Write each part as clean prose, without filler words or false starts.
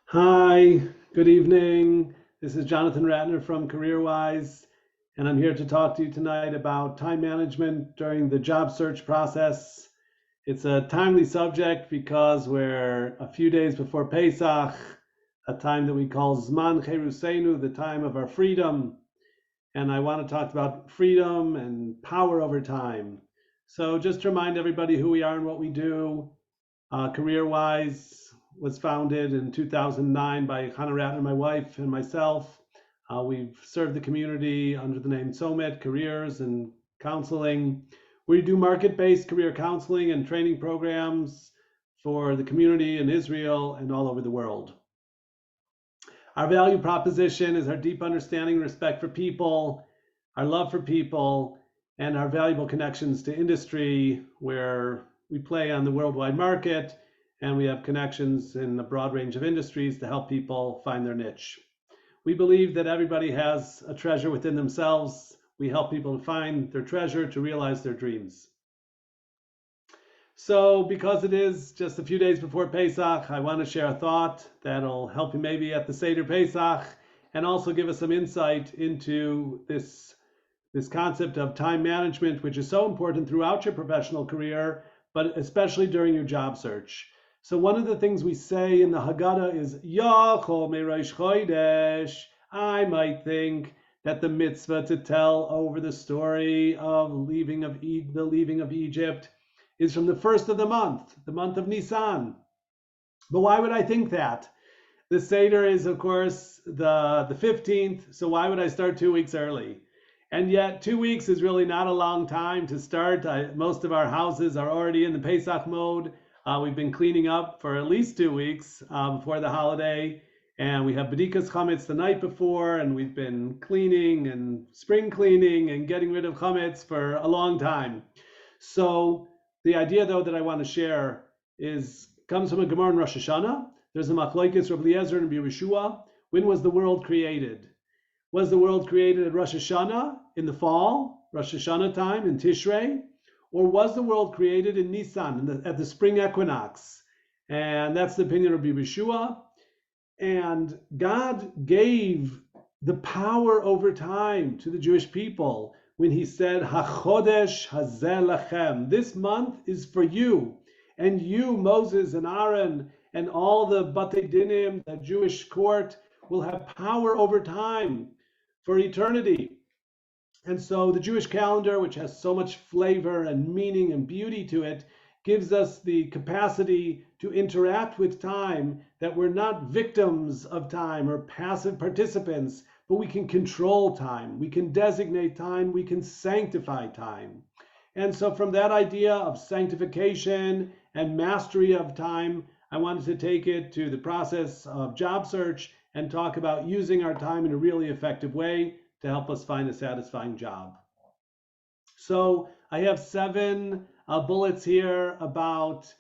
Hi, good evening. This is Jonathan Ratner from CareerWise, and I'm here to talk to you tonight about time management during the job search process. It's a timely subject because we're a few days before Pesach, a time that we call Zman Cheruseinu, the time of our freedom. And I want to talk about freedom and power over time. So just to remind everybody who we are and what we do, CareerWise was founded in 2009 by Hannah Ratner, my wife, and myself. We've served the community under the name SOMIT, Careers and Counseling. We do market-based career counseling and training programs for the community in Israel and all over the world. Our value proposition is our deep understanding and respect for people, our love for people, and our valuable connections to industry, where we play on the worldwide market and we have connections in a broad range of industries to help people find their niche. We believe that everybody has a treasure within themselves. We help people to find their treasure, to realize their dreams. So because it is just a few days before Pesach, I want to share a thought that'll help you maybe at the Seder Pesach and also give us some insight into this concept of time management, which is so important throughout your professional career, but especially during your job search. So one of the things we say in the Haggadah is, Yachol Merosh Chodesh. I might think that the mitzvah to tell over the story of the leaving of Egypt is from the first of the month of Nisan. But why would I think that? The Seder is, of course, the 15th, so why would I start 2 weeks early? And yet 2 weeks is really not a long time to start. Most of our houses are already in the Pesach mode. We've been cleaning up for at least 2 weeks before the holiday. And we have B'dikas Chametz the night before, and we've been cleaning and spring cleaning and getting rid of Chametz for a long time. So the idea, though, that I want to share comes from a Gemara in Rosh Hashanah. There's a Machlokes Rabbi Eliezer and Rabbi Yehoshua. When was the world created? Was the world created at Rosh Hashanah in the fall, Rosh Hashanah time in Tishrei? Or was the world created in Nisan, at the spring equinox? And that's the opinion of Rabbi Yehoshua. And God gave the power over time to the Jewish people when he said, HaChodesh Hazeh Lachem, this month is for you. And you, Moses and Aaron, and all the Batei Dinim, the Jewish court, will have power over time for eternity. And so the Jewish calendar, which has so much flavor and meaning and beauty to it, gives us the capacity to interact with time, that we're not victims of time or passive participants, but we can control time, we can designate time, we can sanctify time. And so from that idea of sanctification and mastery of time, I wanted to take it to the process of job search and talk about using our time in a really effective way to help us find a satisfying job. So I have 7 bullets here about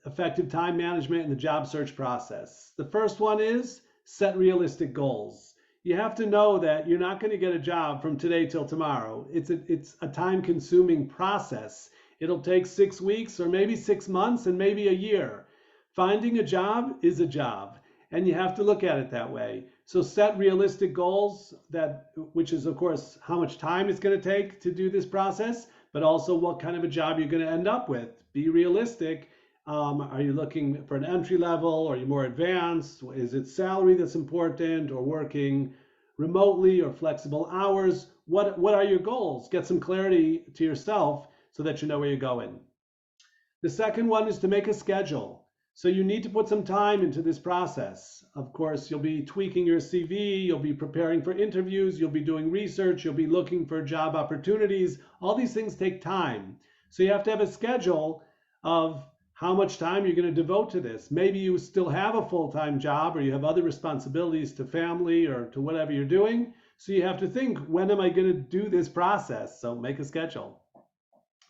effective time management in the job search process. The first one is set realistic goals. You have to know that you're not going to get a job from today till tomorrow. It's a time-consuming process. It'll take 6 weeks or maybe 6 months and maybe a year. Finding a job is a job, and you have to look at it that way. So set realistic goals, which is, of course, how much time it's going to take to do this process, but also what kind of a job you're going to end up with. Be realistic. Are you looking for an entry level, or are you more advanced? Is it salary that's important, or working remotely, or flexible hours? What are your goals? Get some clarity to yourself so that you know where you're going. The second one is to make a schedule. So you need to put some time into this process. Of course, you'll be tweaking your CV, you'll be preparing for interviews, you'll be doing research, you'll be looking for job opportunities. All these things take time. So you have to have a schedule of how much time you're going to devote to this. Maybe you still have a full-time job, or you have other responsibilities to family or to whatever you're doing. So you have to think, when am I going to do this process? So make a schedule.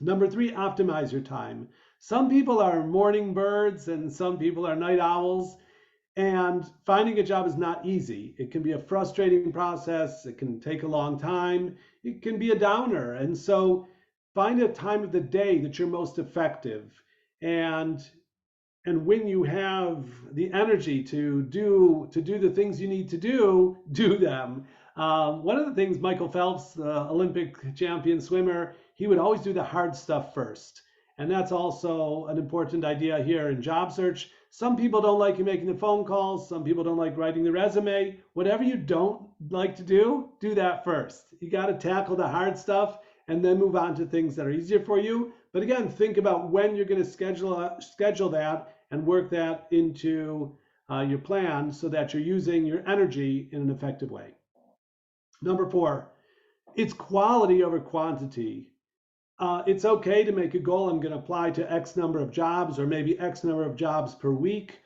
Number 3, optimize your time. Some people are morning birds and some people are night owls, and finding a job is not easy. It can be a frustrating process. It can take a long time. It can be a downer. And so find a time of the day that you're most effective. And and when you have the energy to do the things you need to do them. One of the things Michael Phelps, the Olympic champion swimmer, he would always do the hard stuff first. And that's also an important idea here in job search. Some people don't like you making the phone calls. Some people don't like writing the resume. Whatever you don't like to do that first. You got to tackle the hard stuff and then move on to things that are easier for you. But again, think about when you're going to schedule that and work that into your plan so that you're using your energy in an effective way. Number 4, it's quality over quantity. It's okay to make a goal. I'm going to apply to X number of jobs or maybe X number of jobs per week.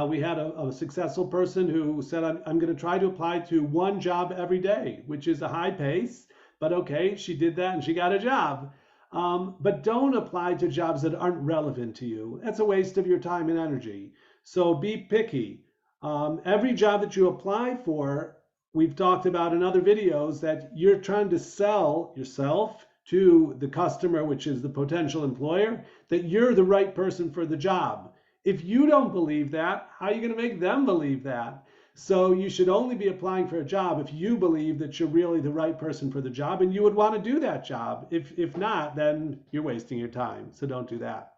We had a successful person who said, I'm going to try to apply to 1 job every day, which is a high pace. But okay, she did that and she got a job. But don't apply to jobs that aren't relevant to you. That's a waste of your time and energy. So be picky. Every job that you apply for, we've talked about in other videos that you're trying to sell yourself to the customer, which is the potential employer, that you're the right person for the job. If you don't believe that, how are you going to make them believe that? So you should only be applying for a job if you believe that you're really the right person for the job and you would want to do that job. If not, then you're wasting your time. So don't do that.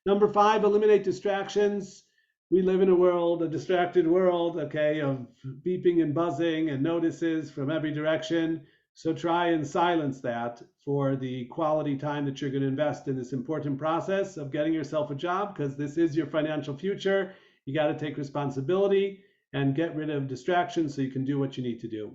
Number 5, eliminate distractions. We live in a distracted world, okay, of beeping and buzzing and notices from every direction. So try and silence that for the quality time that you're going to invest in this important process of getting yourself a job, because this is your financial future. You got to take responsibility and get rid of distractions so you can do what you need to do.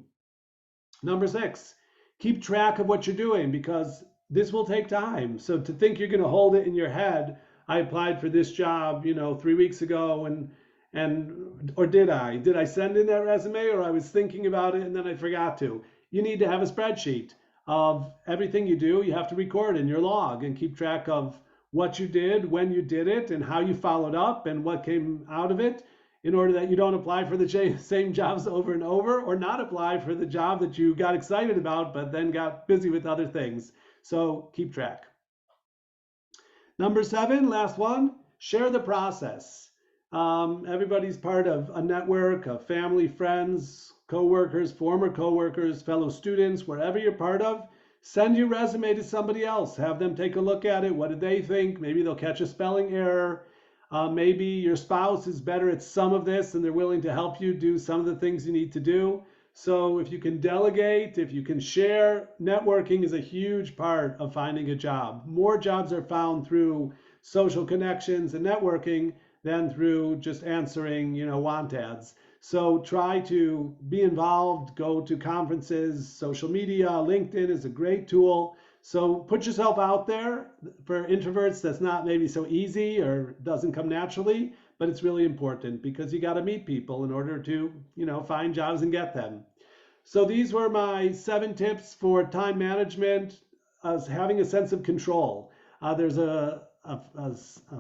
Number 6, keep track of what you're doing, because this will take time. So to think you're going to hold it in your head, I applied for this job, 3 weeks ago, or did I send in that resume, or I was thinking about it and then I forgot to. You need to have a spreadsheet of everything you do. You have to record in your log and keep track of what you did, when you did it, and how you followed up and what came out of it, in order that you don't apply for the same jobs over and over, or not apply for the job that you got excited about but then got busy with other things. So keep track. Number 7, last one, share the process. Everybody's part of a network of family, friends, co-workers, former co-workers, fellow students, wherever you're part of. Send your resume to somebody else. Have them take a look at it. What do they think? Maybe they'll catch a spelling error. Maybe your spouse is better at some of this and they're willing to help you do some of the things you need to do. So if you can delegate, if you can share, networking is a huge part of finding a job. More jobs are found through social connections and networking than through just answering, want ads. So try to be involved, go to conferences, social media. LinkedIn is a great tool. So put yourself out there. For introverts, that's not maybe so easy or doesn't come naturally, but it's really important because you got to meet people in order to, find jobs and get them. So these were my 7 tips for time management, as having a sense of control. There's a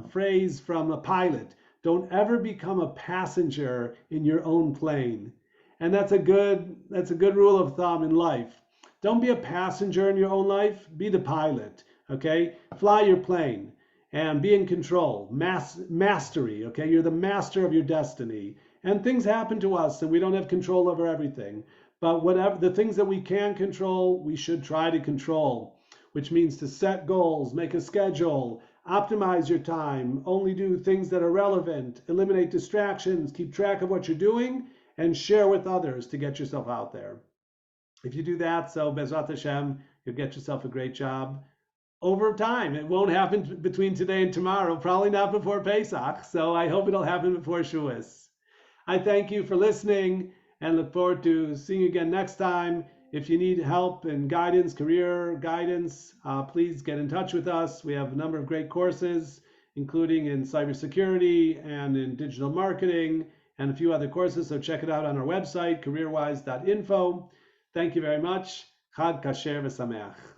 phrase from a pilot: don't ever become a passenger in your own plane. And that's a good rule of thumb in life. Don't be a passenger in your own life, be the pilot, okay? Fly your plane and be in control. Mastery, okay? You're the master of your destiny. And things happen to us and we don't have control over everything. But whatever the things that we can control, we should try to control, which means to set goals, make a schedule, optimize your time, only do things that are relevant, eliminate distractions, keep track of what you're doing, and share with others to get yourself out there. If you do that, so Bezrat Hashem, you'll get yourself a great job over time. It won't happen between today and tomorrow, probably not before Pesach, so I hope it'll happen before Shavuos. I thank you for listening and look forward to seeing you again next time. If you need help and guidance, career guidance, please get in touch with us. We have a number of great courses, including in cybersecurity and in digital marketing and a few other courses. So check it out on our website, careerwise.info. Thank you very much. Chag Kasher v'Sameach.